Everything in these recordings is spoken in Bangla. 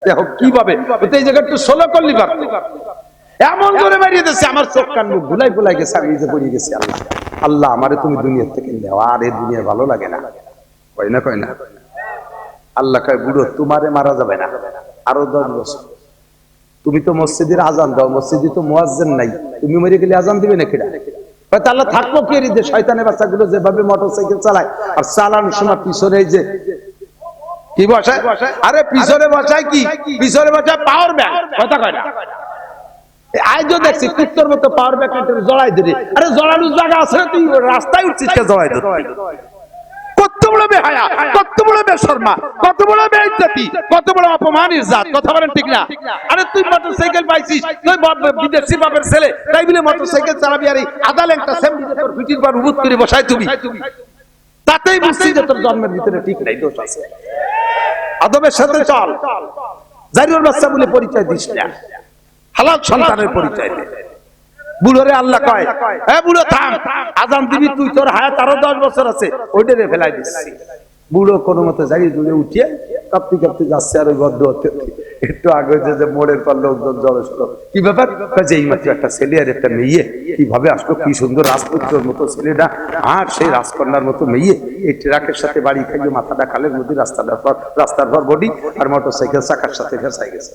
দেখো কিভাবে এই জায়গা একটু সোলো করলি পারতো, এমন করে মারিয়ে দিচ্ছে আমার চোখ কান মুখ গুলাই গুলাই গেছে, আমি নিজে পড়ে গেছি। আল্লাহ আল্লাহ আমারে তুমি দুনিয়ার থেকে নেওয়া, আর এই দুনিয়া ভালো লাগে না। কয় না কয় না, আল্লাহ কয় বুড়ো তোমারে মারা যাবে না আরো 10 বছর। তুমি তো মসজিদের আজান দাও, মসজিদে তো মুয়াজ্জিন নাই, তুমি মরে গেলে আজান দিবে না কিনা? হয়তো আল্লাহ থাকবো কি যে শয়তানের বাচ্চাগুলো যেভাবে মোটরসাইকেল চালায় আর চালানোর সময় পিছনে যে কি বসায়, আরে পিছনে বসায় কি, পিছনে বসায় পাওয়ার ব্যাংক, কথা কয় না। আজও দেখছি কুত্তর মতো পাওয়ার ব্যাংক জড়াই দিলি, আরে জড়ানোর জায়গা আছে, তুই রাস্তায় উঠছিস কে জড়াই দিতে? কত বড় বেহায়া, কত বড় বেশরমা, কত বড় বেইজ্জতি, কত বড় অপমানের জাত, কথা বলেন ঠিক না? আরে তুই মোটরসাইকেল পাইছিস, তুই বিদেশি বাপের ছেলে, তাই বলে মোটরসাইকেল চালাবি আর এই আদালেন্টটা সেমনিতে তোর পিঠির পর উবুত করে বসাই তুমি, তাতেই বুঝছিস যে তোর জন্মের ভিতরে ঠিক নাই, দোষ আছে। আদবের সাথে চল, জারির বাচ্চা বলে পরিচয় দিস না, হালাল সন্তানের পরিচয় দে। বুড়োরে আল্লাহ কয়, এ বুড়ো থাম, আজান দিবি তুই, তোর হায়াত আরো 10 বছর আছে, ওইটারে ফেলাই দিচ্ছি। বুড়ো কোনো মতে জারি দূরে উঠিয়ে কাঁপতে কাঁপতে যাচ্ছে, আর ওই বদ্ধ হতে একটু আগে যে মোড়ের পর লোকজন জড়ো ছিল, কি ব্যাপার? যে এই মাত্র একটা ছেলে আর একটা মেয়ে কিভাবে আসলো, কি সুন্দর রাজপুত্রের মতো ছেলেটা আর সেই রাজকন্যার মতো মেয়ে, এই ট্রাকের সাথে বাড়ি খাইয়ে মাথাটা খালের মধ্যে, রাস্তার পর বডি আর মোটরসাইকেল চাকার সাথে ফেসাই গেছে,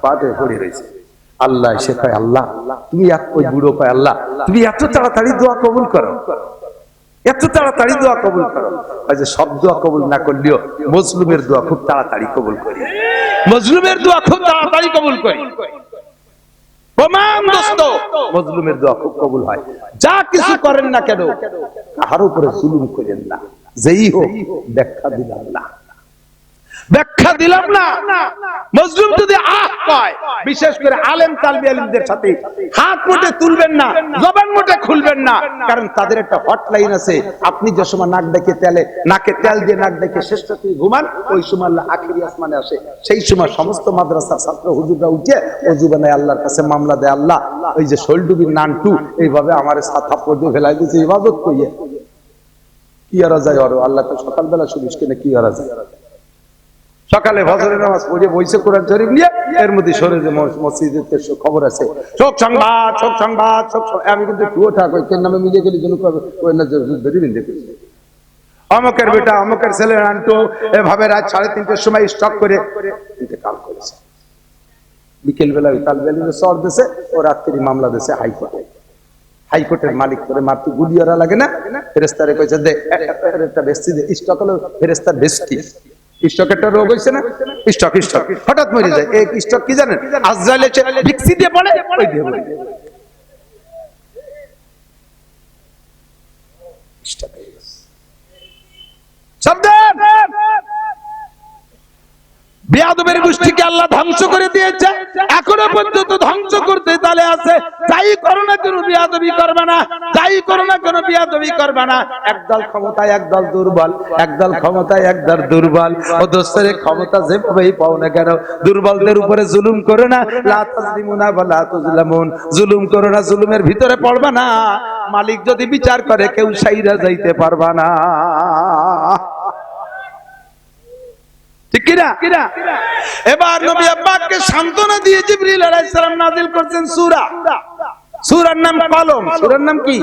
পাটে পড়ে রয়েছে। আল্লাহ সে কয়, আল্লাহ তুমি ওই বুড়ো কয়, আল্লাহ তুমি এত তাড়াতাড়ি দোয়া কবুল করো, এত তাড়াতাড়ি দোয়া কবুল করো। যে সব দোয়া কবুল না করলেও মজলুমের দোয়া খুব তাড়াতাড়ি কবুল করি, মজলুমের দোয়া খুব তাড়াতাড়ি কবুল করি। প্রমাণ দোস্ত, মজলুমের দোয়া খুব কবুল হয়। যা কিছু করেন না কেন, কাহার উপরে জুলুম করেন না, যেই হোক ব্যাখ্যা দিলাম না, ব্যাখ্যা দিলাম না। মজলুম যদি আহ কয়, বিশেষ করে আলেম তালবি আলিমদের সাথে হাত মুঠে তুলবেন না, জবান মুঠে খুলবেন না, কারণ তাদের একটা হটলাইন আছে। আপনি যে সময় নাক ডেকে তেলে, নাকে তেল দিয়ে নাক ডেকে শেষ রাতে ঘুমান, ওই সময় আল্লাহ আখিরি আসমানে আসে। সেই সময় সমস্ত মাদ্রাসার ছাত্র হুজুররা উঠে ওযু বানায় আল্লাহর কাছে মামলা দেয়, আল্লাহ ওই যে শৈলডুবির নানটু এইভাবে আমারে থাপ্পড় দিয়ে ফেলাই দিয়েছে, ইবাদত কইয়ে কি আর যায়? আর আল্লাহ তো সকালবেলা শুনিস কিনা কি আর যায়? সকালে ফজরের নামাজ পড়ে বইছে কোরআন শরীফ নিয়ে, এর মধ্যে সরে যে মসজিদের খবর আছে, শোক সংবাদ, শোক সংবাদ, শোক। আমি কিন্তু টুয়ো ঠাক ওই নামে মিলিয়ে গেলি জন্য অমকের বেটা, অমকের ছেলে আনতো এভাবে রাত 3:30টার সময় স্টক করে ইন্তেকাল করেছে। বিকেল বেলা ওই তালবেলিতে চর দিয়েছে, ও রাত্রি মামলা দিয়েছে হাইকোর্টে। হাইকোর্টের মালিক করে মারতে গুলিয়ারা লাগে না, ফেরেস্তারে কইছে দে একটা বেস্তি দে, স্টক হলো ফেরেস্তার বেস্তি। স্টক একটা রোগ হইছে না, স্টক স্টক হঠাৎ মরে যায়। এই স্টক কি জানেন? আজরাইল এসে ভিক্সি দিয়ে পড়ে, ওই দিয়ে পড়ে স্টক হয়ে গেছে। সাবধান, বেয়াদবের গোষ্ঠীকে আল্লাহ ধ্বংস করে দিয়েছে, এখনো পর্যন্ত ধ্বংস করতে তালে আছে। যাই করো না কেন বেয়াদবি করবে না, যাই করো না কেন বেয়াদবি করবে না। একদল ক্ষমতায় একদল দুর্বল, একদল ক্ষমতায় একদল দুর্বল। ও দোস্তের ক্ষমতা যেভাবেই পাও না কেন, দুর্বলদের উপরে জুলুম করো না। লা তাজলিমুনা ওয়া লা তুজলামুন, জুলুম করো না, জুলুমের ভিতরে পড়বা না। মালিক যদি বিচার করে কেউ সাইরা যাইতে পারবা না, ঠিক কিনা? এবার নবী আব্বাকে সান্ত্বনা দিয়ে জিবরিল আলাইহিস সালাম নাযিল করেছেন সূরা, সূরার নাম কলম। সূরার নাম কি?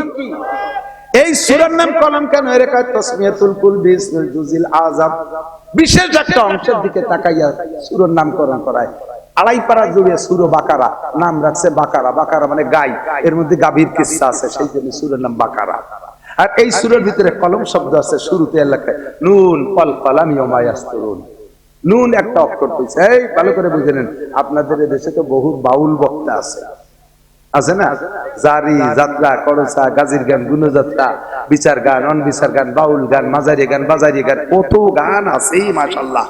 এই সূরার নাম কলম কেন? এর কাজ তাসমিয়াতুল কুল বিসমিল জুজিল আযম, বিশেষ একটা অংশের দিকে তাকাইয়া সূরার নামকরণ করায়। 2.5 পারা জুড়ে সূরা বাকারা নাম রাখছে বাকারা। বাকারা মানে গাই, এর মধ্যে গাভীর কিসসা আছে, সেই জন্য সূরার নাম বাকারা। আর এই সূরার ভিতরে কলম শব্দ আছে, শুরুতে আল্লাহ কয় নুন ওয়াল কলামি ওয়া মা ইয়াসতুরুন। নুন একটা অক্ষর কইছে। এই ভালো করে বুঝে নেন, আপনাদের দেশে তো বহু বাউল বক্তা আছে না, জারি যাত্রা, করসা, গাজির গান, গুণযাত্রা, বিচার গান, অনবিচার গান, বাউল গান, মাজারি গান, বাজারি গান, কত গান আছে মাশাআল্লাহ।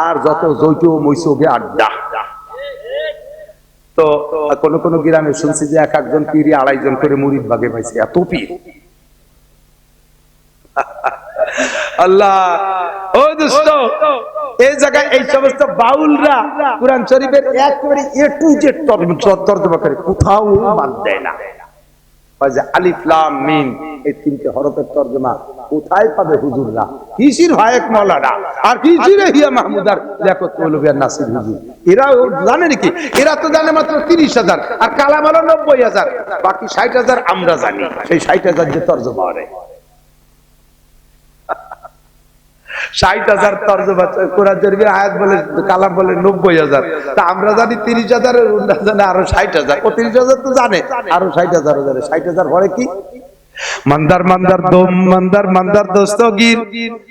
আর যত জৈত মৈসুগে আড্ডা। তো কোন কোন গ্রামে শুনছি যে এক একজন পীর 2.5 জন করে মুরিদ ভাগে পাইছে, এত পীর। আল্লাহ ও দোস্ত, এই জায়গায় এই সমস্ত বাউলরা কুরআন শরীফের একেবারে এ টু জেড তর্জমা করে, কোথাও বাদ দেয় না, আলিফ লাম মিম এই তিনটে হরফের তরজমা কোথায় পাবে হুজুররা? কিসির ভাইক মৌলানা আর কিসির হিয়া মাহমুদার লেখক মৌলভী নাসির হুজুর, এরা জানে নাকি? এরা তো জানে মাত্র 30,000 আর কালাম হলো 90,000, বাকি 60,000 আমরা জানি। সেই 60,000 যে তরজমা হয় 60,000 তরজমা কোরআন শরীফের আয়াত বলে কালাম বলে 90,000, তা আমরা জানি 30,000 এর উন্না জানে আরো 60,000, ও 30,000 তো জানে আরো 60,000 জানে। 60,000 পরে কি? মন্দার মন্দার দম মন্দার মন্দার দস্তগীর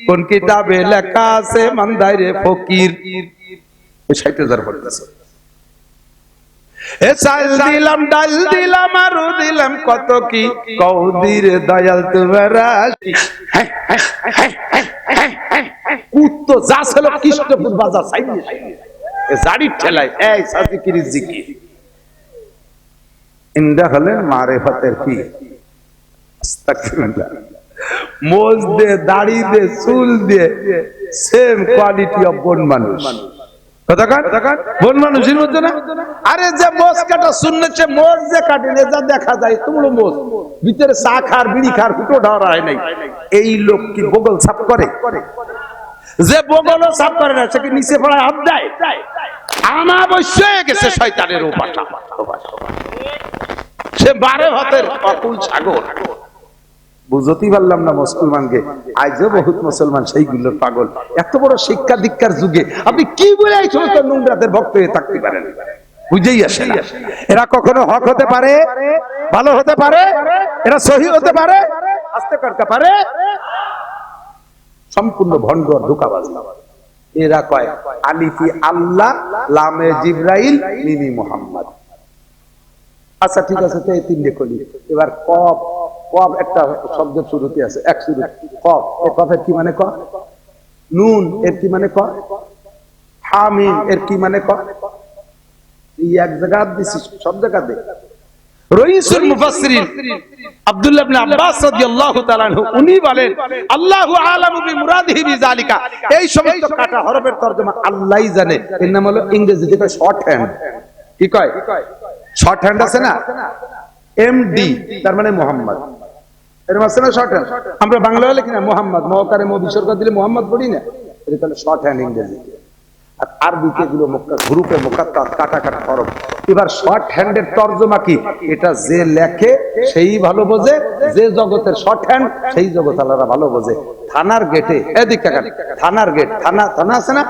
কোন কিতাবে লেখা আছে মন্দাইরে ফকির, 60,000 পড়তেছে। এ চাল দিলাম ডাল দিলাম আরো দিলাম কত কি কৌদির দয়াল তোমারা কুত্তো যা ছিল কৃষ্ণপুর বাজার সাইডে জাড়ির ঠেলায় এই সাজিকিরি জিকির ইন্দা হলেন মারেফতের কি আস্তাগফিরুল্লাহ। মোজ দে দাড়ি দে চুল দে সেম কোয়ালিটি অফ বন মানুষ, বন মানুষের মধ্যে না। আরে যে মোজ কাটা শুনছে মোজ যে কাটে যা দেখা যায় তোমরা মোজ ভিতরে চা খার বিড়ি খার ফুটো ঢাওয়া হয় নাই, এই লোক কি বগল সাফ করে? যে বগলও সাফ করে না সে কি নিচে পড়ায় হাত দেয়? অবশ্যই হয়ে গেছে শয়তানের উপাসা, সে 12 হাতের অকুল ছাগল। বুঝতেই পারলাম না মুসলমানকে, আজও বহুত মুসলমান সেইগুলোর পাগল। এত বড় শিক্ষা দীক্ষার যুগে আপনি কি বলে এই সমস্ত নোংরাদের ভক্ত হয়ে থাকতে পারেন? বুঝেই আসে না। এরা কখনো হক হতে পারে, ভালো হতে পারে, এরা সহি হতে পারে, আস্তে করতে পারে, সম্পূর্ণ ভণ্ড আর ধোঁকাবাজ। এরা কয় আলিফি আল্লাহ লামে জিব্রাইল মিমি মুহাম্মদ। আচ্ছা ঠিক আছে, তো এই তিনটে কলি। এবার কফ, কফ একটা শব্দের শুরুতে আছে, এক শুরু কফ, এই কফের কি মানে ক? নুন এর কি মানে ক? হামিম এর কি মানে ক? এই এক জায়গা দিছি, সব জায়গাতে। রাইসুল মুফাসসিরিন আব্দুল্লাহ ইবনে আব্বাস রাদিয়াল্লাহু তাআলা আনহু উনি বলেন আল্লাহু আলামু বিমুরাদিহি বিযালিকা, এই সমস্ত কাটা হরফের তরজমা আল্লাহই জানে। এর নাম হলো ইংরেজিতে কয় শর্ট হ্যান্ড। কি কয়? শর্ট হ্যান্ড আছে না, এমডি তার মানে মোহাম্মদ, এরকম আছে না শর্ট হ্যান্ড। আমরা বাংলায় লিখি না মোহাম্মদ, মওকারে ম বিসর্গ দিলে মোহাম্মদ পড়ি না, এটা হলো শর্ট হ্যান্ড ইংরেজি। আর আরবিতে এগুলো গ্রুপে মুকাত্তার কাটা কাটা হরফ। এবার শর্ট হ্যান্ডের তরজমা কি? এটা যে লেখে সেই ভালো বোঝে, যে জগতের শর্ট হ্যান্ড সেই জগৎ আল্লাহরা ভালো বোঝে। থানার গেটে এদিক থানার গেট, থানা থানা আছে না,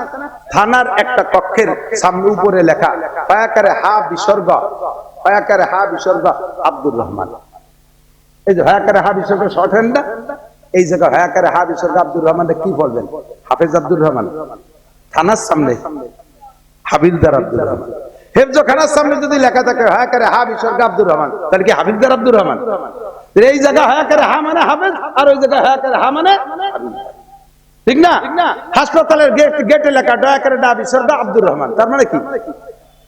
থানার একটা কক্ষের সামনে উপরে লেখা পায়াকারে হা বিসর্গ, পায়াকারে হা বিসর্গ আব্দুর রহমান। এই যে হায়াকারে হা বিসর্গ শর্ট হ্যান্ড না, এই জায়গা হায়াকারে হা বিসর্গ আব্দুর রহমানটা কি বলবেন? হাফেজ আব্দুর রহমান। থানার সামনে হাবিলদার আব্দুর রহমান। হেফজখানার সামনে যদি লেখা থাকে হায়াকারে হা বিসর্গ আব্দুর রহমান, তাহলে কি হাবিলদার আব্দুর রহমান? এই জায়গা হায়াকারে হা মানে হাফেজ, আর ওই জায়গা হায়াকারে হা মানে ঠিক না? হাসপাতালের গেটে লেখা দয়াকারে ডা বিসর্গ আব্দুর রহমান, তার মানে কি?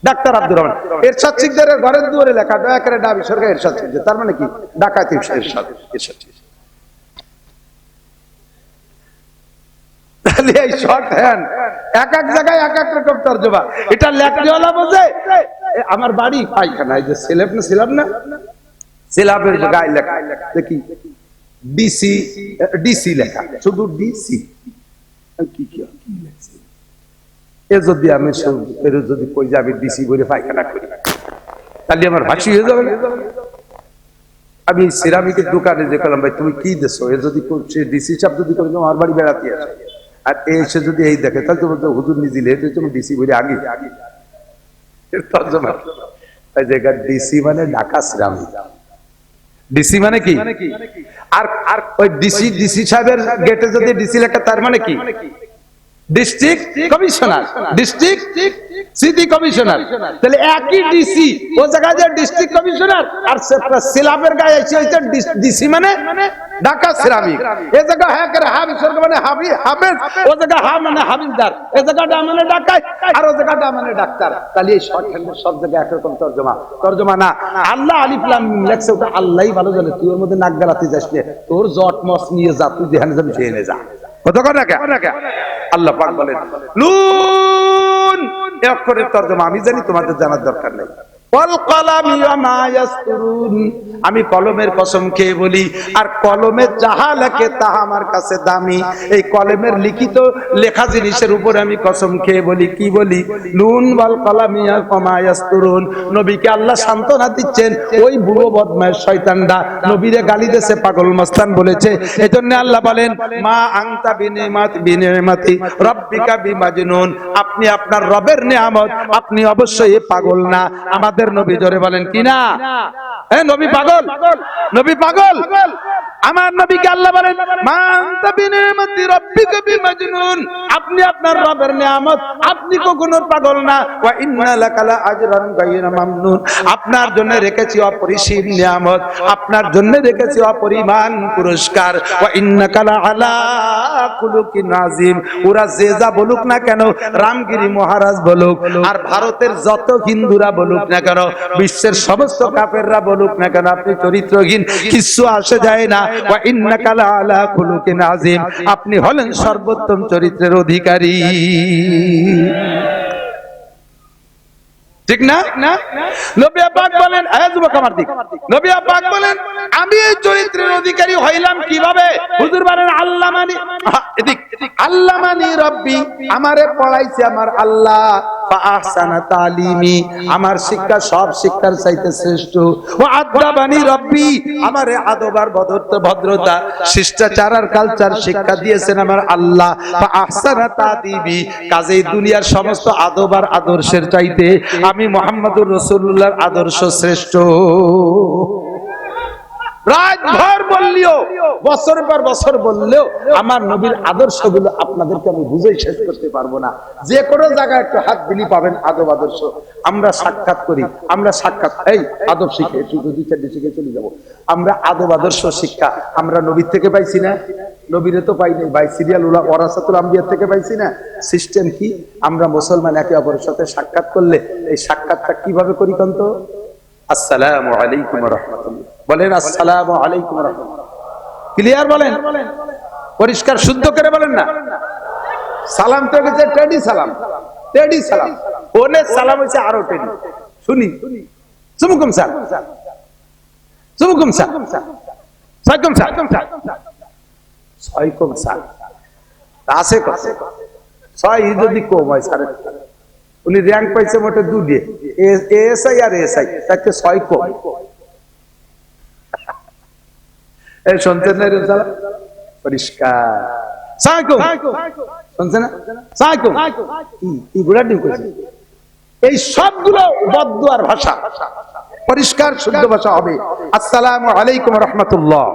ডাক্তার আব্দুর রহমান। এরশাদ শিকদারের ঘরের দুয়ারে লেখা দয়াকারে ডা বিসর্গ এরশাদ শিকদার, তার মানে কি? ডাকাতি এরশাদ। তাহলে এই শর্ট হ্যান্ড এক এক জায়গায় এক এক রকম তরজমা। এটা লেখনেওয়ালা বোঝে আমার বাড়ি পায়খানা, এই যে সিলেব না সিলাব না, সিলাবের গায়ে লেখা দেখি ডিসি, ডিসি লেখা, শুধু ডিসি। কি কি এ যদি আমি যদি কই যাবি ডিসি বলে পায়খানা করি, তাহলে আমার ভাসি হয়ে যাবে। আমি সিরামিকের দোকানে যে করলাম, ভাই তুমি কি দেছো, এ যদি ডিসি সাহেব যদি আমার বাড়ি বেড়াতে আসে আর এসে যদি এই দেখে, তাহলে তোমার তো হুজুর নিজে লেটে তুমি ডিসি বলে আগে জায়গা। ডিসি মানে ঢাকা সিরামিক। ডিসি মানে কি? আর ওই ডিসি, ডিসি সাহেবের গেটে যদি ডিসি লেখা, তার মানে কি? District commissioner, district city commissioner. তাহলে একই ডিসি ও জায়গায় যে ডিস্ট্রিক্ট কমিশনার, আর সিলাবের গায়ে এসে হইছে ডিসি মানে ঢাকা সিরামিক। এই জায়গা হ্যাঁ করে হা বিসর্গ মানে হাফেজ, ও জায়গা হা মানে হাবিলদার, এই জায়গাটা মানে ডাকাত, আর ও জায়গাটা মানে ডাক্তার। তাহলে এই শর্ট হ্যান্ডের সব জায়গায় একরকম তরজমা, তরজমা না। আল্লাহ আলিফ লাম মিম লেখছে, ওটা আল্লাহই ভালো জানে। তুই ওর মধ্যে নাক গালাতে যাস না, তোর জট মস নিয়ে যা, তুই যেখানে যাবি সেখানে যা। আল্লাহ পাক বলেন নুন, এই অক্ষরের তরজমা আমি জানি, তোমাদের জানার দরকার নেই। আমি কলমের কসম খেয়ে বলি, আর কলমে যাহা লেখে তাহা আমার কাছে দামি। এই কলমের লিখিত লেখা জিনিসের উপর আমি কসম খেয়ে বলি, কি বলি? নুন ওয়াল কলামি ওয়া ইয়াসতুরুন। নবীকে আল্লাহ সান্ত্বনা দিচ্ছেন, ওই বুড়ো বদমাশ শয়তানরা নবীরে গালি দিয়েছে, পাগল মস্তান বলেছে। এজন্য আল্লাহ বলেন, মা আনতা বিনিমাতি রাব্বিকা বিমাজনুন। আপনি আপনার রবের নিয়ামত, আপনি অবশ্যই পাগল না। আমাদের নবী জোরে বলেন কি না? নবী পাগল, নবী পাগল। আমার নবীকে আল্লাহ বলেন, মা আনতা বিনিমাতি রাব্বিকা বিমাজনুন। আপনি আপনার রবের নিয়ামত, আপনি কখনো পাগল না। ওয়া ইন্না লাকালা আজরান গায়রা মামনুন। আপনার জন্য রেখেছি অপরিসীম নিয়ামত, আপনার জন্য রেখেছি অপরিমাণ পুরস্কার। ওয়া ইন্নাকা আলা কুলুকিন আযীম। ওরা যে যা বলুক না কেন, রামগিরি মহারাজ বলুক, আর ভারতের যত হিন্দুরা বলুক না কেন, বিশ্বের সমস্ত কাফেররা বলুক না কেন, আপনি চরিত্রহীন, কিছু আসে যায় না। ওয়া ইন্নাকা আলা কুলুকিন আযীম। আপনি হলেন সর্বোত্তম চরিত্রের অধিকারী। ঠিক না? নবী পাক বলেন, যুবক আমার দিক, নবী পাক বলেন, আমি এই চরিত্রের অধিকারী হইলাম কিভাবে? হুজুর বলেন, আল্লামানি, এদিক, আল্লামানি রব্বি, আমারে পড়াইছে আমার আল্লাহ, ফা আহসানা তালিমি, আমার শিক্ষা সব শিক্ষার চাইতে শ্রেষ্ঠ। ওয়া আদাবানি রব্বি, আমারে আদব আর ভদ্রতা, শিষ্টাচার আর কালচার শিক্ষা দিয়েছেন আমার আল্লাহ, ফা আহসানা তাদিবি। কাজেই দুনিয়ার সমস্ত আদব আর আদর্শের চাইতে আমি মুহাম্মদুর রাসূলুল্লাহর আদর্শ শ্রেষ্ঠ। রাতভর বললেও, বছর পর বছর বললেও আমার নবীর আদর্শগুলো আপনাদেরকে আমি বুঝাই শেষ করতে পারবো না। যে কোনো জায়গায় একটু হাত দিলি পাবেন আদব আদর্শ। আমরা সাক্ষাৎ করি, আমরা সাক্ষাৎ, এই আদব শিখে একটু দুই চারটি শিখে চলে যাবো। আমরা আদব আদর্শ শিক্ষা আমরা নবীর থেকে পাইছি না? নবীরে তো পাই নাই ভাই, সিরিয়াল ওয়ারাসাতুল আম্বিয়া থেকে পাইছি না? সিস্টেম কি? আমরা মুসলমান একে অপরের সাথে সাক্ষাৎ করলে এই সাক্ষাৎটা কিভাবে করি কন্ত? আসসালামু আলাইকুম ওয়া রাহমাতুল্লাহ বলেন, আসসালামু আলাইকুম ওয়া রাহমাতুল্লাহ। ক্লিয়ার বলেন, পরিষ্কার শুদ্ধ করে বলেন না। সালাম তো হচ্ছে টেডি সালাম, টেডি সালাম। ওনে সালাম হচ্ছে আরো টেডি। শুনি, সুমুকুম স্যার, সুমুকুম স্যার, সাইকুম স্যার, সাইকুম স্যার। আছে কথা, ছয় যদি কম হয় স্যারের, উনি র্যাঙ্ক পাইছে মোটে 2 দিয়ে, এএসআই আর এএসআই, তাকে 6 কম। এই শুনছেন না? রেজাল্ট পরিষ্কার। সাইকুম শুনছেন না? সাইকুম কি গুড়া ডিম কইছে। এই সবগুলো বদদুয়ার ভাষা, পরিষ্কার শুদ্ধ ভাষা হবে আসসালামু আলাইকুম ওয়া রাহমাতুল্লাহ।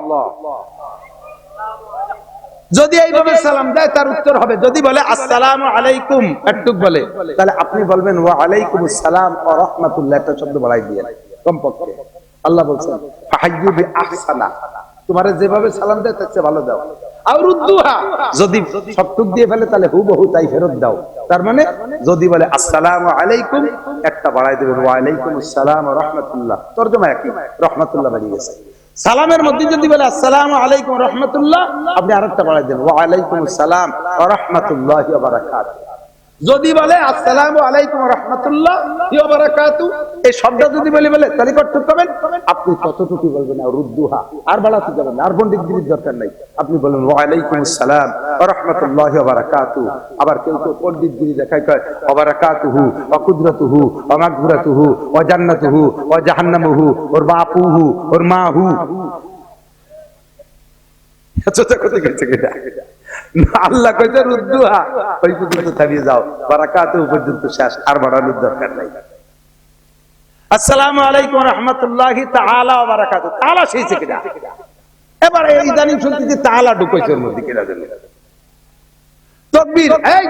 যদি এইভাবে সালাম দেয় তার উত্তর হবে, যদি বলে আসসালামু আলাইকুম একটুক বলে, তাহলে আপনি বলবেন ওয়া আলাইকুমুস সালাম ওয়া রাহমাতুল্লাহ, একটা শব্দ বাড়াই দিয়ে কমপক্ষে। আল্লাহ বলছেন, ফাহাইয়ু বিআহসানা, তোমারে যেভাবে সালাম দেয় তার চেয়ে ভালো দাও। আর রুদ্দুহা, যদি সবটুক দিয়ে ফেলে তাহলে হুবহু তাই ফেরত দাও। তার মানে যদি বলে আসসালামু আলাইকুম, একটা বাড়াই দেবেন ওয়া আলাইকুমুস সালাম ওয়া রাহমাতুল্লাহ, তরজমা একই, রাহমাতুল্লাহ বাড়িয়ে গেছে। সালামের মধ্যে যদি বলে আসসালামু আলাইকুম ওয়া রাহমাতুল্লাহ, আপনি আরেকটা বাড়াই দেন ওয়া আলাইকুমুস সালাম ওয়া রাহমাতুল্লাহি ওয়া বারাকাতুহু। যদি বলে আসসালামু আলাইকুম ওয়া রাহমাতুল্লাহি ওয়া বারাকাতুহু, এই শব্দ যদি বলে তাহলে কতটুকু করবেন? আপনি ততটুকু বলবেন, আর রুদ্দুহা, আর বাড়াতে যাবেন না, আর পণ্ডিতগিরির দরকার নাই। আপনি বলেন ওয়া আলাইকুমুস সালাম ওয়া রাহমাতুল্লাহি ওয়া বারাকাতুহু। আবার কেউ কেউ পণ্ডিতগিরি দেখায় কয় ওয়া বারাকাতুহু ওয়া কুদরাতুহু ওয়া মাগফিরাতুহু ওয়া জান্নাতুহু ওয়া জাহান্নামুহু ওর বাপুহু ওর মাহু। আচ্ছা কথা কইছে কিনা? আল্লাহ কইছে রুদ্দুহা, ওই পর্যন্ত থামিয়ে যাও, বারাকাতুহু পর্যন্ত শেষ, আর বাড়ানোর দরকার নাই। আসসালামু আলাইকুম ওয়া রাহমাতুল্লাহি তাআলা ওয়া বারাকাতুহু, তাআলা সেইছে কিনা? এবার এই ইদানিং শুনতেছি তাআলা ঢুকাইছে এর মধ্যে কিনা জানি। তাকবীর, এই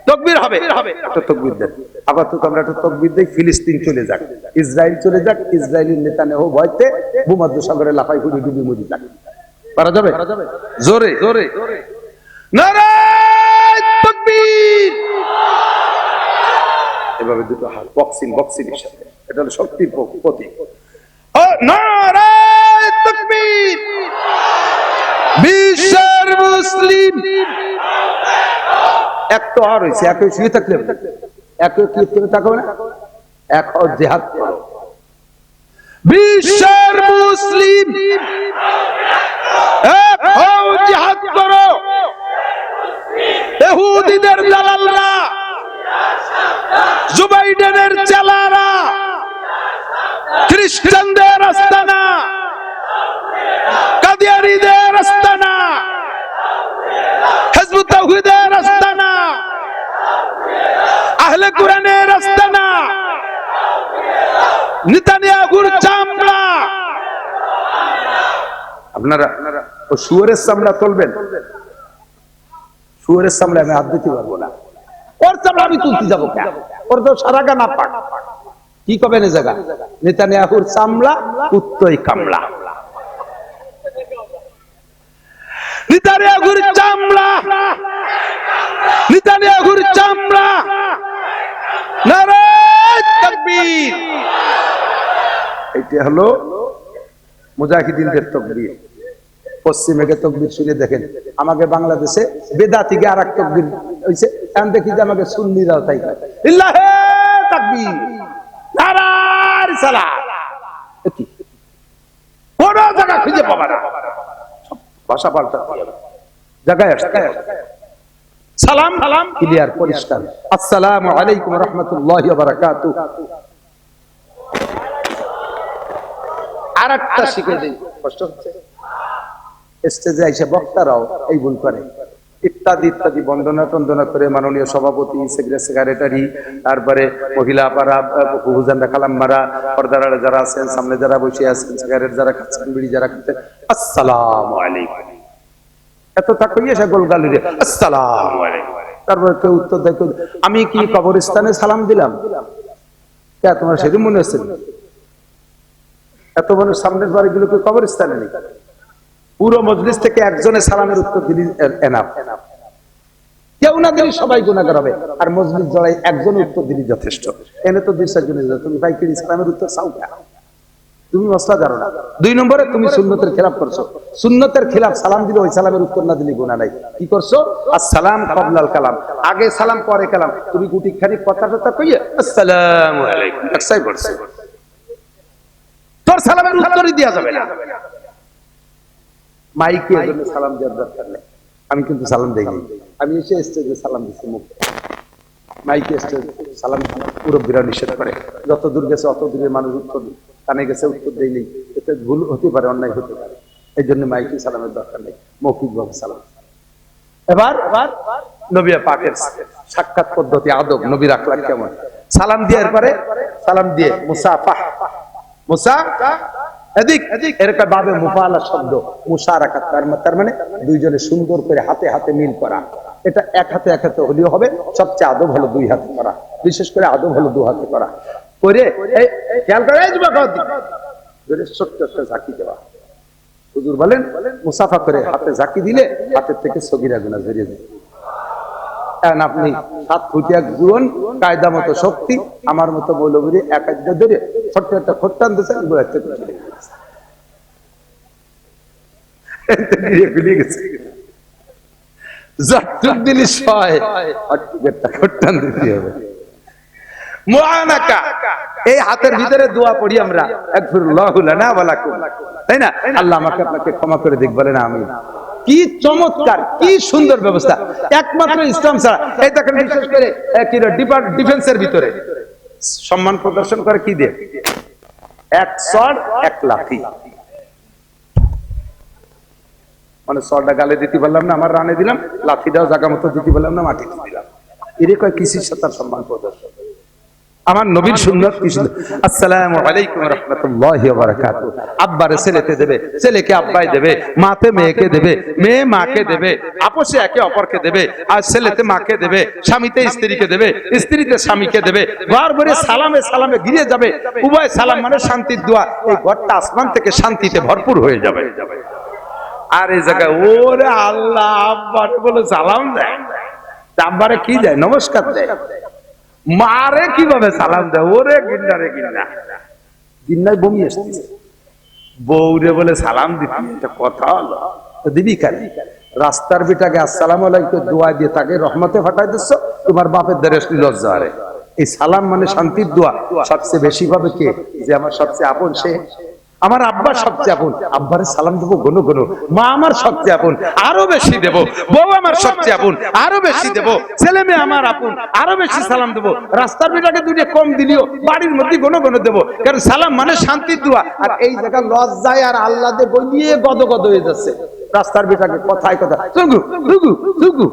তাকবীর হবে, একটা তাকবীর দেন। আবার তো আমরা একটা তাকবীর দেই, ফিলিস্তিন চলে যাক, ইসরায়েল চলে যাক, ইসরায়েলের নেতানেহু ভয়তে ভূমধ্য সাগরে লাফাই করে ডুবে মরি যাক। পারা যাবে? জোরে জোরে নারায়ে তাকবীর। এভাবে দুটো হাত বক্সিং এর সাথে, এটা হলো শক্তির প্রতীক। ও নারায়ে তাকবীর। বিশ্বের মুসলিম এক তো আর হইছে, এক শুয়ে থাকলে এক কি করে থাকবে না, এক জিহাদ করো। বিশ্বের মুসলিম এক হও, জিহাদ করো। ইহুদিদের দালালরা, জুবাইডেনের চেলারা, খ্রিস্টানদের আস্তানা, কাদিয়ানীদের আস্তানা, হিজবুত তাওহীদের আস্তানা, আহলে কোরআনের আস্তানা, নেতানিয়াহুর চামড়া। আপনারা ও শুয়োরের চামড়া তুলবেন? শুয়োরের চামড়া আমি হাত দিতে পারবো না। ওর চামড়া আমি তুলতে যাবো কেন? ওর তো সারা গা না পাক। কি কবে না জায়গা? নেতানিয়াহুর চামড়া কুত্তই কামড়া। নেতানিয়াহুর চামড়া, নেতানিয়াহুর চামড়া। নারে তাকবীর। এটা হলো মুজাহিদিনদের তাকবীর। পশ্চিমে তাকবীর শুনে দেখেন, আমাকে বাংলাদেশে বেদাতিকে আর এক তাকবীর হইছে, এখন দেখি যে আমাকে সুন্নিরাও তাই করে। ইল্লাহে তাকবীর, নারার সালাত। কি কোন জায়গা খুঁজে পাবা না, ভাষা পাল্টা জায়গায় আসে। সালাম সালাম ক্লিয়ার পরিষ্কার। আসসালামু আলাইকুম ওয়া রাহমাতুল্লাহি ওয়া বারাকাতুহু। আরেকটা শিখে দেই, কষ্ট হচ্ছে। স্টেজে এসে বক্তারাও এই ভুল করে, ইত্যাদি ইত্যাদি বন্দনা টন্দনা করে মাননীয় সভাপতি, সেক্রেটারি, তারপরে মহিলা পাড়া, হুজুররা কালাম মারা, পর্দার যারা আছেন, সামনে যারা বসে আছেন, সিগারেট যারা খাচ্ছেন, বিড়ি যারা খাচ্ছেন, আসসালামু আলাইকুম এত তাকিয়ে সে গোলগালি রে আসসালামু আলাইকুম। তারপরে কেউ উত্তর দেয়, আমি কি কবরস্থানে সালাম দিলাম? কে তোমার সেদিন মনে হচ্ছে? এত মানুষ সামনের বাড়িগুলোকে কবরস্থানে নেই। পুরো মজলিস থেকে একজনের সালামের উত্তর দিলি এনাফ। কেউ না দিলে সবাই গুনাহগার হবে, আর মজলিস জড়াই একজন উত্তর দিলি যথেষ্ট। এনে তো 2-4 জনের, তুমি ভাই কি সালামের উত্তর চাও না? তুমি মশলা জানো না। 2 নম্বরে তুমি সুন্নতের খেলাফ করছো। সুন্নতের খেলাফ সালাম দিলে ওই সালামের উত্তর না দিলে গুনাহ নাই। কি করছো? আসসালাম ক্বাবলাল কালাম, আগে সালাম পরে কালাম। তুমি গুটি খানি কথা কথা কইয়া আসসালামু আলাইকুম একসাই করছো, তোর সালামের উত্তরই দেয়া যাবে না। মাইকে এজন্য সালাম দেওয়ার দরকার নেই। আমি কিন্তু সালাম দেইনি, আমি এসে স্টেজে সালাম দিচ্ছি মুখ। মাইকে স্টেজ সালাম মুরব্বীরা নিষেধ করে, যত দূর গেছে অত দূরে মানুষ উত্তর কানে গেছে উত্তর দেয়নি, এতে ভুল হতে পারে, অন্যায় হতে পারে। এই জন্য মাইকে সালামের দরকার নেই, মৌখিক ভাবে সালাম। এবার নবী পাকের সাক্ষাৎ পদ্ধতি, আদব, নবীর আখলাক কেমন। সালাম দেওয়ার পরে সালাম দিয়ে মুসাফা, মুসা এদিক এরকম ভাবে মুফালা শব্দ, মুশারাকাত, তার মানে দুইজনে সুন্দর করে হাতে হাতে মিল করা। এটা এক হাতে হলেও হবে, সবচেয়ে আদব হলো 2 হাতে করা, বিশেষ করে আদব হলো 2 হাতে করা। করে খেয়াল করে ছোট্ট একটা ঝাঁকি দেওয়া। হুজুর বলেন মুসাফা করে হাতে ঝাঁকি দিলে হাতের থেকে সগীরা গুনাহ ঝরিয়ে যায়। আপনি 7 ফুটিয়া জুয়ন, কায়দা মতো শক্তি, আমার মতো মৌলবীর এক হাতে ধরে ছোট্ট একটা খোট্টান দিয়েছেন, গোড়া থেকে খুলে গেছে। যতটুক দিলি সয় একটা খোট্টান দিতে হবে। মুআনাকা, এই হাতের ভিতরে দোয়া পড়ি আমরা, আগফিরুল্লাহু লানা ওয়া লাকুম, তাই না? আল্লাহ আমাকে আপনাকে ক্ষমা করে দিক, বলেন আমিন। কি চমৎকার, কি সুন্দর ব্যবস্থা, একমাত্র ইসলাম ছাড়া। এই দেখেন বিশেষ করে ডিফেন্সের ভিতরে সম্মান প্রদর্শন করে কি দিয়ে? 1 শট 1 লাঠি। মানে শটটা গালে দিতে পারলাম না, আমার রানে দিলাম, লাঠিটাও জায়গা মতো দিতে পারলাম না, মাটিতে দিলাম। এরে কয় কিসের সাথে সম্মান প্রদর্শন? আমার নবীর সুন্নাত কি সুন্দর। আসসালামু আলাইকুম ওয়া রাহমাতুল্লাহি ওয়া বারাকাতুহু। আব্বারে ছেলেতে দেবে, ছেলেকে আব্বাই দেবে, মাতে মেয়েকে দেবে, মেয়ে মাকে দেবে, আপোষে একে অপরকে দেবে, আর ছেলেতে মাকে দেবে, স্বামীতে স্ত্রীকে দেবে, স্ত্রীতে স্বামীকে দেবে। ঘর ভরে সালামে সালামে ঘিরে যাবে। উভয় সালাম মানে শান্তির দোয়া। এই ঘরটা আসমান থেকে শান্তিতে ভরপুর হয়ে যাবে। আর এই জায়গায় ওরে আল্লাহ, আব্বারে বলে সালাম দেয়, আব্বারে কি দেয়? নমস্কার দেয়। মারে কিভাবে সালাম দেয়? ওরে গিন্নারে গিন্না, গিন্নায় বমি আসছে, বউরে বলে সালাম দিতে, এটা কথা হলো? দিবি কেন? রাস্তার বিটাকে আসসালামু আলাইকুম দোয়া দিয়ে তাকে রহমতে ফাটাই দিচ্ছ, তোমার বাপের দ্বারে লজ্জা। আরে এই সালাম মানে শান্তির দোয়া সবচেয়ে বেশি পাবে কে? যে আমার সবচেয়ে আপন সে। আমার আব্বা সবচেয়ে আপন, আব্বারে সালাম দেবো ঘন ঘন। মা আমার সবচেয়ে আপন, আরো বেশি দেব। বউ আমার সবচেয়ে আপন, আরো বেশি দেব। ছেলে মেয়ে আমার আপন, আরো বেশি সালাম দেবো। রাস্তার বেটাকে দুটো কম দিলিও বাড়ির মধ্যে ঘন ঘন দেবো, কারণ সালাম মানে শান্তির দোয়া। আর এই জায়গা লজ্জায় আর আল্লাহ দিয়ে বলিয়ে গদগদ হয়ে যাচ্ছে। রাস্তার বেটাকে কথায় কথা চুগু চুগু চুগু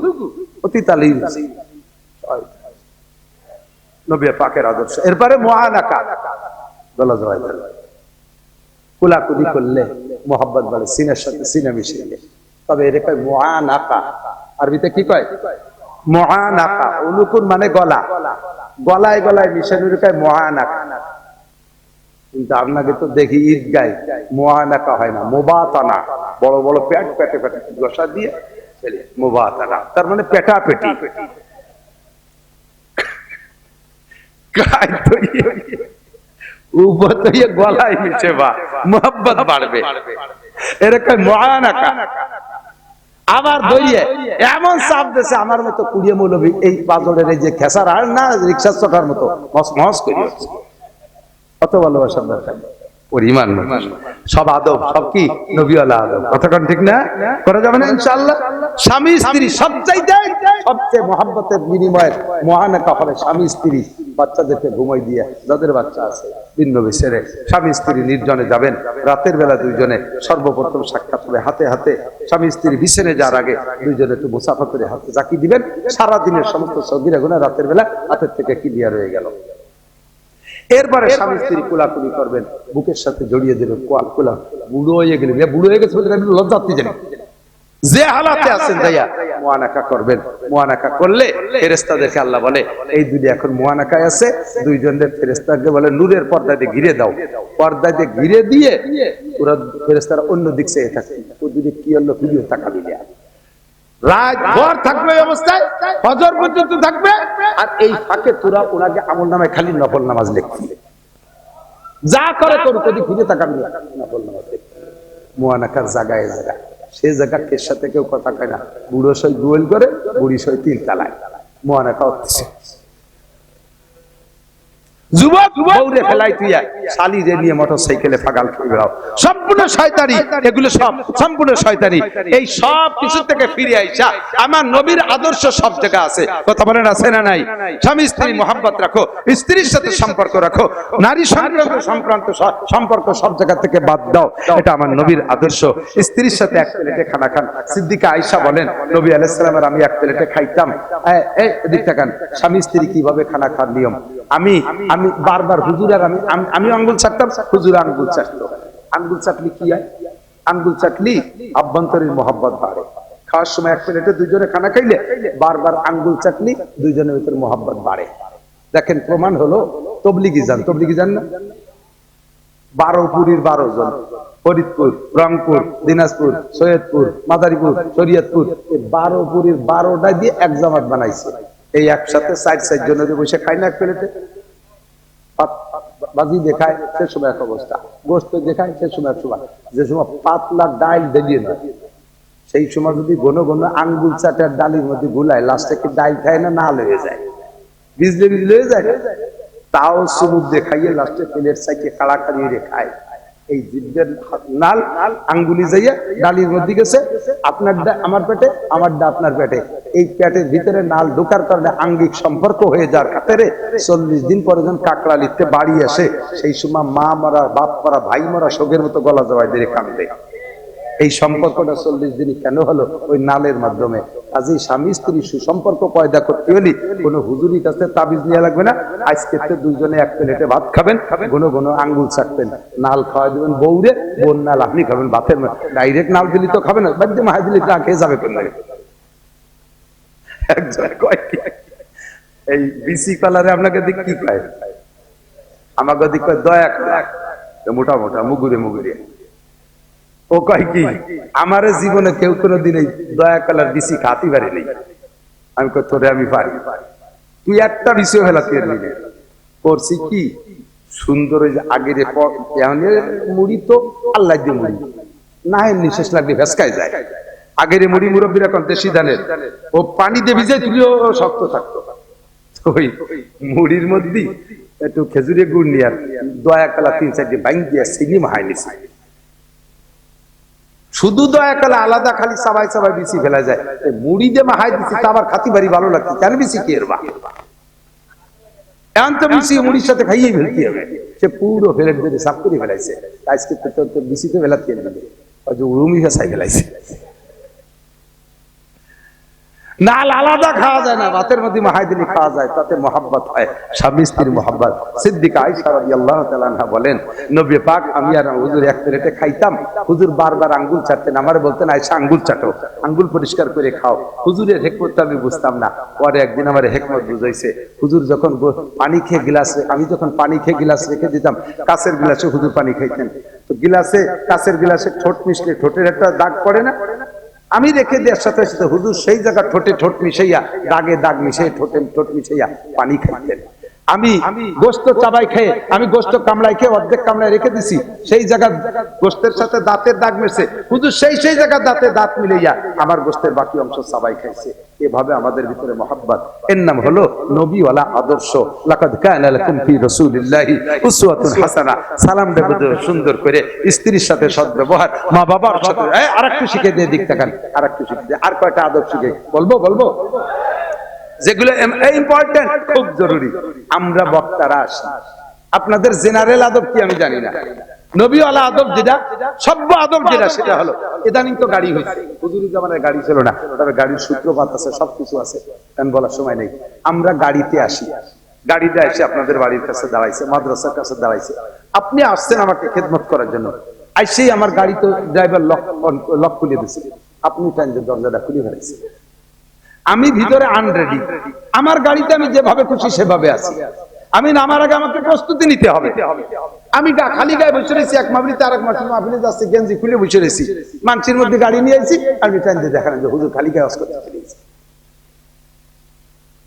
অতি তালিম নবী পাকের আদর্শ। এরপরে মুআনাকা বলা যায়, কুলাকুলি করলে মোহাব্বত বাড়ে, সিনার সাথে সিনা মিশিয়ে। তবে এর কয় মুআনাকা, আরবিতে কি কয়? মুআনাকা। উনুকুন মানে গলা, গলায় গলায় মিশানোর কয় মুআনাকা। কিন্তু আপনাকে তো দেখি ঈদগায় মুআনাকা হয় না, মুবাতানা। বড় বড় পেট পেটে পেটে গোসা দিয়ে মুবাতানা, তার মানে পেটা পেটি। গলায় মিশে বা মোহাব্বত বাড়বে, এরকম মুআনাকা। আবার ধরিয়ে এমন চাপ দিয়েছে আমার মতো কুড়িয়ে মৌলবী এই পাজরের এই যে খেসার আর না রিক্সার চকার মতো মস মস করে কত ভালোবাসার দরকার। পরিমাণ সব আদব, সব কি নবীওয়ালা আদব। কতক্ষণ ঠিক না? করা যাবে না ইনশাআল্লাহ। স্বামী স্ত্রী সবচেয়ে মহব্বতের বিনিময়ে মুআনাকা হলে স্বামী স্ত্রী বাচ্চাদেরকে ঘুমাই দিয়ে, যাদের বাচ্চা আছে ভিন্ন বিছেড়ে স্বামী স্ত্রী নির্জনে যাবেন, রাতের বেলা দুইজনে সর্বপ্রথম সাক্ষাৎ হবে হাতে হাতে। স্বামী স্ত্রী বিছেড়ে যাওয়ার আগে দুইজনে একটু মুসাফা করে হাতে জাকি দিবেন। সারা দিনের সমস্ত সগীরা গুনাহ রাতের বেলা হাতের থেকে ক্লিয়ার হয়ে গেল। এরপরে স্বামী স্ত্রী কুলাকুলি করবেন, বুকের সাথে জড়িয়ে দেবেন। কুলা বুড়ো হয়ে গেলে, বুড়ো হয়ে গেছে বলতে লজ্জাতে জানি, যে হালাতে আছেন যাইয়া মুআনাকা করবেন। মুআনাকা করলে ফেরেশতাদেরকে আল্লাহ বলে এই দুই এখন মুআনাকায় আছে, দুইজনের ফেরেশতাকে বলে নূরের পর্দা দিয়ে ঘিরে দাও। পর্দা দিয়ে ঘিরে দিয়ে ওরা ফেরেশতারা অন্য দিক চেয়ে থাকে, ও দুই কি হলো ভিডিও তাকাবি না। রাত ভর থাকবে এই অবস্থায়, ফজর পর্যন্ত থাকবে। আর এই ফাঁকে তোরা ওনাকে আমলনামায় খালি নফল নামাজ লিখবি, যা করে তোর কদি ফিরে তাকাবি না, নফল নামাজ লিখবি। মুআনাকার জায়গায় জায়গায়, সেই জায়গা কের সাথে কেউ কথা কয় না। বুড়ো সই গোল করে, বুড়ি সই তিল তালায়। মুআনাকা হচ্ছে যুবক বউরে ফেলাই তুইয়া শালি রে নিয়ে মোটরসাইকেলে পাগাল খেয়ে বেড়াও, সম্পূর্ণ শয়তানি। এগুলো সব সম্পূর্ণ শয়তানি। এই সব কিছু থেকে ফিরে আইসা আমার নবীর আদর্শ সব জায়গা আছে। কথা বলেন আছে না নাই? স্বামী স্ত্রী মোহাব্বত রাখো, স্ত্রীর সাথে সম্পর্ক রাখো, নারী সংক্রান্ত সম্পর্ক সব জায়গা থেকে বাদ দাও। এটা আমার নবীর আদর্শ। স্ত্রীর সাথে এক প্লেটে খানা খান। সিদ্দিকা আয়েশা বলেন নবী আলাইহিস সালামের আমি এক প্লেটে খাইতাম। এই এদিক তাকান, স্বামী স্ত্রী কিভাবে খানা খান নিয়ম। আমি বারবার হুজুর আর আমি আঙ্গুল চাটতাম, হুজুর আঙ্গুল চাটতো। আঙ্গুল চাটলি কি হয়? আঙ্গুল চাটলি আভ্যন্তরীণ মোহাব্বত বাড়ে। খাওয়ার সময় এক প্লেটে দুইজনে খানা খাইলে বারবার আঙ্গুল চাটলি দুইজনের ভিতরে মোহাব্বত বাড়ে। দেখেন প্রমাণ হলো তবলিগি যান, তবলিগি যান না? 12 পুরীর 12 জন, ফরিদপুর, রংপুর, দিনাজপুর, সৈয়দপুর, মাদারীপুর, শরীয়তপুর, এই 12 পুরীর 12টা দিয়ে এক জামাত বানাইছে। এই একসাথে 4 জনের বসে খায় না এক প্লেটে। বাজি দেখায় সে সময় এক অবস্থা, গোস্ত দেখায় সে সময় এক সময়, যে সময় পাতলা ডাল দেলিয়ে নয় সেই সময় যদি ঘন ঘন আঙ্গুল চাটের ডালির মধ্যে গুলায় লাস্টে কি ডাল খায় না, নাল হয়ে যায়, বিজলে বিজলে হয়ে যায়। তাও চুমুক দেখাইয়ে লাস্টে প্লেট চাইকে কাড়াকাড়ি রেখায়। এই জিভের নাল আঙ্গুলি যাইয়া ডালির মধ্যে গেছে, আপনারটা আমার পেটে, আমারটা আপনার পেটে। এই পেটের ভিতরে নাল ঢোকার কারণে আঙ্গিক সম্পর্ক হয়ে যাওয়ার খাতিরে 40 দিন পরে যখন কাকড়া লিখতে বাড়ি আসে, সেই সময় মা মরা, বাপ মরা, ভাই মরা শোকের মতো গলা জবাই দিয়ে কাঁদে। এই সম্পর্কটা 40 দিনই কেন হলো? ওই নালের মাধ্যমে। আজ এই স্বামী স্ত্রী সুসম্পর্ক পয়দা করতে হলে কোন হুজুরির কাছে তাবিজ নেওয়া লাগবে না। আজকে দুইজনে এক প্লেটে ভাত খাবেন, ঘন ঘন আঙ্গুল চাটবেন, নাল খাওয়াই দেবেন বউরে, বোন নাল আপনি খাবেন ভাতের। ডাইরেক্ট নাল দিলি তো খাবেন না, বাদ্য মাহাই দিলি তা খেয়ে যাবে কোন লাগে। এই বিসি কালারে আপনাকে দিক কি কয়? আমাকে দিক কয় দয়া করে, মোটা মোটা মুগুরে মুগুরে। ও কয় কি আমার জীবনে কেউ কোনোদিন এই দয়া কালার বিসি খাতি পারি নেই। আমি কই তোরে আমি পারি, তুই একটা বিষয় ফেলাতে পারবি। করছি কি সুন্দর ওই যে আগের মুড়ি তো আল্লাহ দিয়ে মুড়ি না নিঃশ্বাস লাগলে ভেসকায় যায়। আগের মুড়ি মুরব্বীরা এখন দেশি ধানের ও পানি দিয়ে ভিজাই তুলিও শক্ত থাকতো। ওই মুড়ির মধ্যে একটু খেজুরের গুড় নিয়ে আর দয়া কালা 3-4টি বাইন দিয়ে চিনি মাহাই নিছে। শুধু দয়া কালা আলাদা খালি সবাই সবাই বেশি ফেলা যায়, মুড়ি যে মাহাই দিচ্ছি তা আবার খাতি বাড়ি ভালো লাগছে, কেন বেশি কি এর বা এখন তো বেশি মুড়ির সাথে খাইয়েই ফেলতে হবে। সে পুরো ফেলে দিয়ে সাফ করে ফেলাইছে, আজকে তো বেশিতে ফেলাতে ফেলবে উরুমি ভাষাই ফেলাইছে। নাল আলাদা খাওয়া যায় না, ভাতের মধ্যে মাহাই দিলে খাওয়া যায়, তাতে মহাব্বত হয়, স্বামী স্ত্রীর মহাব্বত। সিদ্দিকা আয়েশা রাদিয়াল্লাহু তাআলা আনহা বলেন, নবী পাক আমি আর হুজুর এক প্লেটে খাইতাম, হুজুর বারবার আঙ্গুল চাটতেন, আমারে বলতেন আয়েশা আঙ্গুল চাটো, আঙ্গুল পরিষ্কার করে খাও। হুজুরের হিকমত আমি বুঝতাম না, পরে একদিন আমার হিকমত বুঝাইছে। হুজুর যখন পানি খেয়ে গ্লাসে, আমি যখন পানি খেয়ে গ্লাস রেখে দিতাম, কাঁচের গ্লাসে হুজুর পানি খাইতেন, তো গ্লাসে কাঁচের গ্লাসে ঠোঁট মিশলে ঠোঁটের একটা দাগ পড়ে না, আমি রেখে দেওয়ার সাথে সাথে হুজুর সেই জায়গা ঠোঁটে ঠোঁট মিশাইয়া দাগে দাগ মিশিয়ে ঠোঁটে ঠোঁট মিশাইয়া পানি খাইতেন। আমি গোস্ত চাবাই খেয়ে, আমি গোস্ত কামড়াই খেয়ে অর্ধেক কামড়ায় রেখে দিছি, সেই জায়গা গোস্তের সাথে দাঁতের দাগ মিশে হুজুর সেই জায়গা দাঁতে দাঁত মিলাইয়া আমার গোস্তের বাকি অংশ চাবাই খাইছে। এভাবে আমাদের ভিতরে মহব্বত, এর নাম হলো নবীওয়ালা আদর্শ। লাকাদ কানা লাকুম ফি রাসূলিল্লাহি উসওয়াতুন হাসানাহ। সালাম দেব সুন্দর করে, স্ত্রীর সাথে সদ্ব্যবহার, মা বাবার সাথে আরেকটু শিখে দিয়ে দিক তাকান, আরেকটু শিখে দিয়ে আর কয়টা আদব শিখে বলবো যেগুলো ইম্পর্টেন্ট, খুব জরুরি। আমরা বক্তারা আসি, আপনাদের জেনারেল আদব কি আমি জানি না, নবীওয়ালা আদব যেটা, সভ্য আদব যেটা, সেটা হলো ইদানিং তো গাড়ি হয়েছে, হুজুরের জামানায় গাড়ি ছিল না, তবে গাড়ির সূত্রপাত আছে, সবকিছু আছে, কারণ বলার সময় নেই। আমরা গাড়িতে আসি, গাড়িটা এসে আপনাদের বাড়ির কাছে দাঁড়াইছে, মাদ্রাসার কাছে দাঁড়াইছে, আপনি আসছেন আমাকে খেদমত করার জন্য, আইসেই আমার গাড়ি তো ড্রাইভার লক খুলে দিচ্ছে, আপনি টাইম দরজাটা খুলে ফেলাইছে, আমি ভিতরে আনরেডি, আমার গাড়িতে আমি যেভাবে খুশি সেভাবে আছি, আমি নামার আগে আমাকে প্রস্তুতি নিতে হবে। আমি খালি গায়ে বসে রয়েছি, এক মাহফিলিতে আরেক মাহফিলে যাচ্ছে, গেঞ্জি খুলে বসে রয়েছি, মানুষের মধ্যে গাড়ি নিয়ে আসি, আমি টাইম দিয়ে দেখান যে হুজুর খালি গায়ে করতে চলেছি।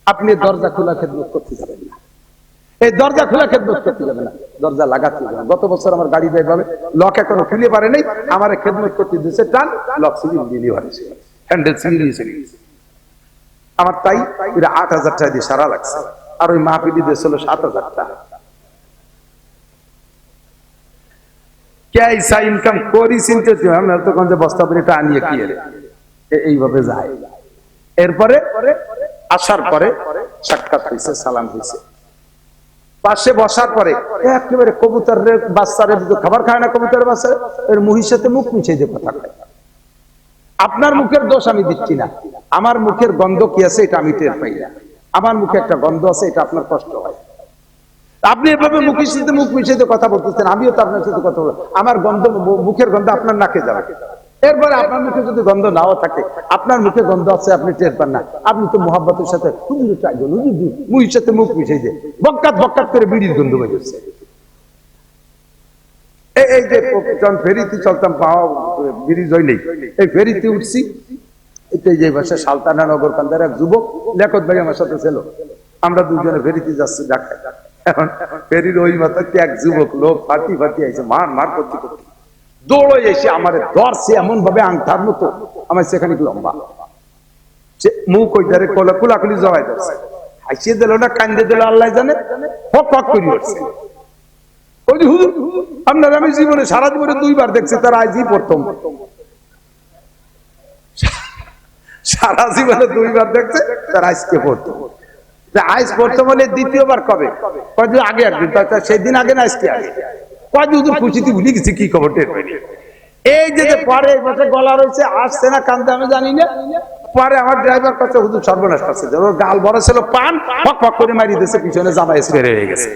আপনি দরজা খোলা খেদমত করতে যাবেন না, এই দরজা খোলা খেদমত করতে যাবে না, দরজা লাগাতে যাবে না। গত বছর আমার গাড়ি এইভাবে লক এখনো খুলে পারে নাই, আমার খেদমত করতে দিয়েছে টান, লক সিলিং দিয়ে হয়েছে, হ্যান্ডেল সিলিং আমার, তাই ৮,০০০ টাকা দিয়ে সারা লাগছে, আর ওই মাহফিলি দিয়েছিল ৭,০০০ টাকা। কেসা ইনকাম করি চিন্তা তখন যে বস্তা করে এটা আনিয়ে কি এইভাবে যায়। এরপরে আসার পরে সাক্ষাৎ হয়েছে, সালাম হয়েছে, পাশে বসার পরে একেবারে কবুতরের বাচ্চারে খাবার খায় না, কবুতরের বাচ্চা এর মুহির সাথে মুখ মিশে যে কথা খায়। আপনার মুখের দোষ আমি দিচ্ছি না, আমার মুখের গন্ধ কি আছে এটা আমি টের পাই না, আমার মুখে একটা গন্ধ আছে, এটা আপনার কষ্ট হয়। আপনি এভাবে মুখের সাথে মুখ মিশিয়ে কথা বলতেছেন, আমিও তো আপনার সাথে কথা বলবো, আমার গন্ধ, মুখের গন্ধ আপনার নাকে যাবে, এরপরে আপনার মুখে যদি গন্ধ নাও থাকে, আপনার মুখে গন্ধ আছে আপনি টের পান না, আপনি তো মোহাব্বতের সাথে মুখের সাথে মুখ মিশিয়ে দিয়ে বক্কাত বক্কাত করে বিড়ির গন্ধ বেরোচ্ছে। এই যে যখন ফেরিতে চলতাম, পাওয়া ব্রিজ হইলেই এই ফেরিতে উঠছি, যে বসে সালতানা নগর কান্দার এক যুবক লেখত ভাই আমার সাথে ছিল, আমরা দুজনে ফেরিতে যাচ্ছি ঢাকায়। এখন ফেরির ওই মাথাতে এক যুবক লোক ফাটি আইছে, মার করতে করতে দৌড়ে এসে আমার ধরছে এমন ভাবে আংটার মতো, আমার সেখানে লম্বা মুখ ওই ধারে কুলাকুলি জড়াই ধরছে, হাসিয়ে দিল না কান্দে দিল আল্লাহ জানে, হক হক করে উঠছে। ওই যে হুজুর আপনার আমি জীবনে সারা জীবনে 2 বার দেখছি, তার আজই প্রথম, সারা জীবনে 2 বার দেখছে, তার আজকে প্রথম। আজ প্রথম হলে দ্বিতীয়বার কবে? কয়দিন আগে একদিন, সেই দিন আগে না আজকে আগে, কয়দিন হুজুর খুশিতে ভুলে গেছি কি খবর টের পাইনি। এই যে পরে বসে গলা রয়েছে, আসছে না কান্দে আমি জানি না, পরে আমার ড্রাইভার কাছে হুজুর সর্বনাশ করছে, ওর গাল বড় ছিল পান, ফক ফক করে মারি দিয়েছে, পিছনে জামা স্প্রে হয়ে গেছে।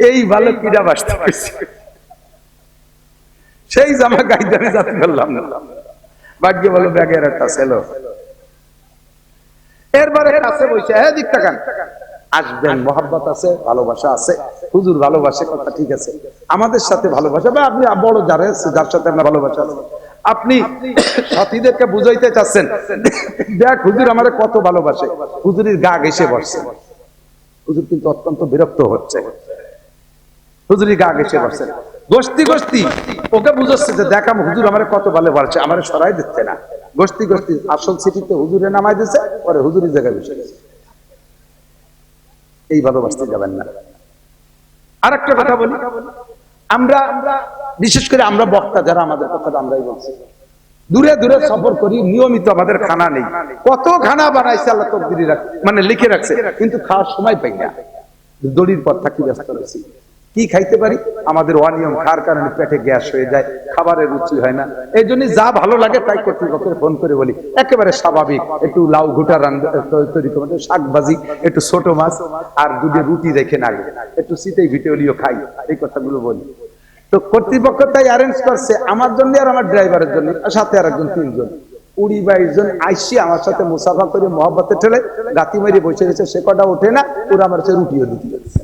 এই ভালো কিরা বাসতে পারছি, সেই জামা গাইতে আমি যাতে পারলাম না, ভাগ্য বলো ব্যাগের একটা ছিল। এরপরে কাছে বসে হ্যাঁ দিক তাকান, আসবেন, মহব্বত আছে, ভালোবাসা আছে, হুজুর ভালোবাসে, কথা ঠিক আছে, আমাদের সাথে ভালোবাসা, বা আপনি বড় যার সাথে আপনার ভালোবাসা আছে, আপনি সাথীদেরকে বুঝাইতে চাচ্ছেন, দেখ হুজুর আমারে কত ভালোবাসে, হুজুরের গা ঘেঁষে বসছে, হুজুর কিন্তু অত্যন্ত বিরক্ত হচ্ছে, হুজুরের গা ঘেঁষে বসছেন, গোষ্ঠী ওকে বুঝাচ্ছে যে দেখ হুজুর আমারে কত ভালোবাসে, আমারে সরাই দিচ্ছে না, গোষ্ঠী গোষ্ঠী আসল সিটিতে হুজুরে নামাই দিয়েছে, পরে হুজুরি জায়গায় বসে গেছে। এই ভালোবাসতে যাবেন না। আরেকটা কথা বলি, আমরা বিশেষ করে আমরা বক্তা যারা, আমাদের কথা আমরাই বলছি, দূরে দূরে সফর করি, নিয়মিত আমাদের খানা নেই। কত খানা বানাইছে আল্লাহ তকদিরে মানে লিখে রাখছে, কিন্তু খাওয়ার সময় পাই না। দড়ির পর থাকি, ব্যস্ত রয়েছি। কি খাইতে পারি, আমাদের অনিয়ম, খাওয়ার কারণে পেটে গ্যাস হয়ে যায়, খাবারের রুচি হয় না। এই জন্য যা ভালো লাগে তাই কর্তৃপক্ষের ফোন করে বলি, একেবারে স্বাভাবিক, একটু লাউ ঘুটা তৈরি করবেন, শাক ভাজি, একটু ছোট মাছ আর দুটো রুটি রেখে না, একটু শীতেই ভিটেলিও খাই, এই কথাগুলো বলি। তো কর্তৃপক্ষ তাই অ্যারেঞ্জ করছে আমার জন্য আর আমার ড্রাইভারের জন্য, সাথে আর একজন, 3 জন, 20-22 জন আইসি আমার সাথে মুসাফা করে মহব্বতে ঠেলে গাতি মেরে বসে গেছে। সে কটা ওঠে না, ওরা আমার চেয়ে রুটিও দিতে গেছে।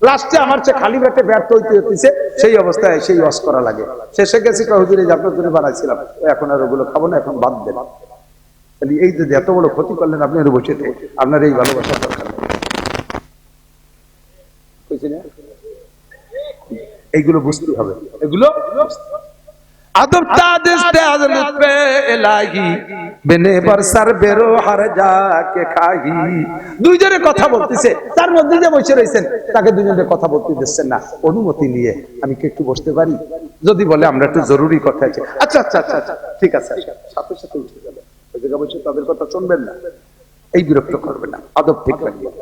লাস্টে আমার চেয়ে খালি পেটে ব্যর্থ হইতে হইতেছে, সেই অবস্থায় সেই ওয়াজ করা লাগে। শেষে গেছি হুজুরে যে আপনার জন্য বানাইছিলাম, এখন আর ওগুলো খাবো না, এখন বাদ দেন। এই যে এত বড় ক্ষতি করলেন আপনি বসে থেকে, আপনার এই ভালোবাসার দরকার নেই। এইগুলো বুঝতে হবে, এগুলো আদব তাদেশে আজলত পে ইলাহি বিনে বরসার বেরো হার যাকে খাহি। দুইজনে কথা বলতেছে, তার মধ্যে যে বসে রয়েছেন তাকে দুইজনে কথা বলতে দিচ্ছেন না। অনুমতি নিয়ে আমি কি একটু বসতে পারি? যদি বলে আমরা একটু জরুরি কথা আছে, আচ্ছা আচ্ছা আচ্ছা আচ্ছা ঠিক আছে, সাথে সাথে উঠে যাবে। ওই জায়গায় বসে তাদের কথা শুনবেন না, এই বিরক্ত করবেন না, আদব ঠিক রাখবেন।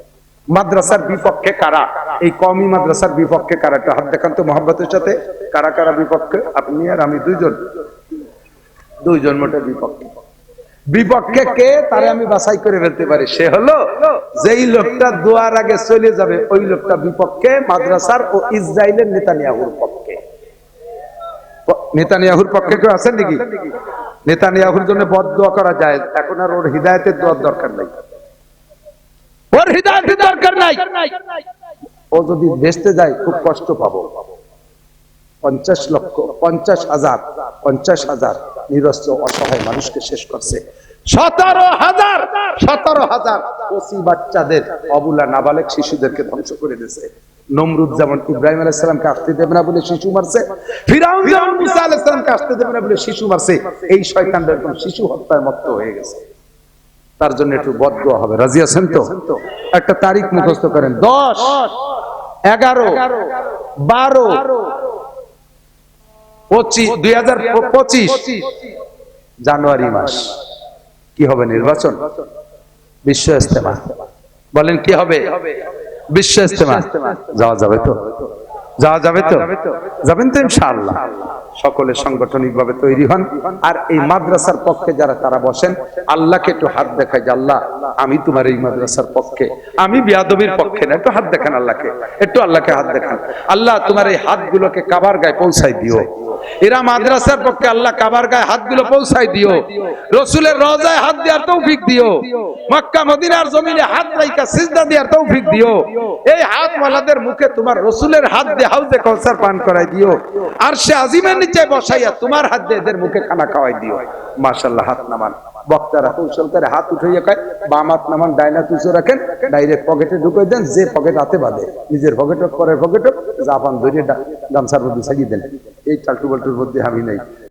মাদ্রাসার বিপক্ষে কারা, এই কওমি মাদ্রাসার বিপক্ষে কারা, একটু হাত দেখান তো মহব্বতের সাথে। কারা কারা বিপক্ষে? আপনি আর আমি, দুইজন মোটে বিপক্ষে। বিপক্ষে কে, তারে আমি বাছাই করে ফেলতে পারি। সে হলো যেই লোকটা দোয়ার আগে চলে যাবে, ওই লোকটা বিপক্ষে মাদ্রাসার ও ইসরায়েলের নেতানিয়াহুর পক্ষে। নেতানিয়াহুর পক্ষে কেউ আছেন নাকি? নেতানিয়াহুর জন্য বদদোয়া করা যায়, এখন আর ওর হিদায়াতের দোয়ার দরকার নাই, ওর হিদায়াতের দরকার নাই। ও যদি বেঁচতে যায় খুব কষ্ট পাবো। 50,000 নিরস্ত্র অসহায় মানুষকে শেষ করছে। 17,000 কচি বাচ্চাদের, অবুলা নাবালেক শিশুদেরকে ধ্বংস করে দিয়েছে। নমরুদ যেমন ইব্রাহিম আলাইহিস সালামকে আসতে দেবে না বলে শিশু মারছে, ফিরাউন যেমন মুসা আলাইহিস সালামকে আসতে দেবে না বলে শিশু মারছে। এই শয়তানরা এরকম শিশু হত্যায় মত্ত হয়ে গেছে। তার জন্য একটু বদদোয়া হবে, রাজি আছেন তো? একটা তারিখ মুখস্থ করেন, 10, 11, 12, 25, 2025 জানুয়ারি মাস কি হবে? নির্বাচন, বিশ্ব ইজতেমা। বলেন কি হবে? বিশ্ব ইজতেমা। যাওয়া যাবে তো? যাওয়া যাবে তো? যাবেন তো ইনশাআল্লাহ। সকলে সাংগঠনিক ভাবে তৈরি হন। আর এই মাদ্রাসার পক্ষে যারা, তারা বসেন, আল্লাহকে একটু হাত দেখায় যে আল্লাহ আমি তোমার এই মাদ্রাসার পক্ষে, আমি বিয়াদবির পক্ষে না। একটু হাত দেখান আল্লাহকে, একটু আল্লাহকে হাত দেখান। আল্লাহ তোমার এই হাতগুলোকে কাবার গায়ে পৌঁছাই দিও। এরা মাদ্রাসার পক্ষে, আল্লাহ কাবার গায়ে হাতগুলো পৌঁছাই দিও। রসুলের রওজায় হাত দেওয়ার তৌফিক দিও। মক্কা মদিনার জমিনে হাত রাইখা সিজদা দেওয়ার তৌফিক দিও। এই হাতওয়ালাদের মুখে তোমার রসুলের হাত দিয়ে হাউজে কাউসার পান করাই দিও। আরশে আজিমের নিচে বসাইয়া তোমার হাত দিয়ে এদের মুখে খানা খাওয়াই দিও। মাশাআল্লাহ। হাত নামান। বক্তারা কৌশল করে হাত উঠাইয়া কয়, বাম হাত নামান, ডাইন হাত উঁচু রাখেন, ডাইরেক্ট পকেটে ঢুকাই দেন। যে পকেট হাতে বাঁধে, নিজের পকেট হোক পরের পকেট হোক, জাপান ধরিয়ে গামছার মধ্যে ছাড়িয়ে দেন। এই চালটু বাল্টুর মধ্যে আমি নাই।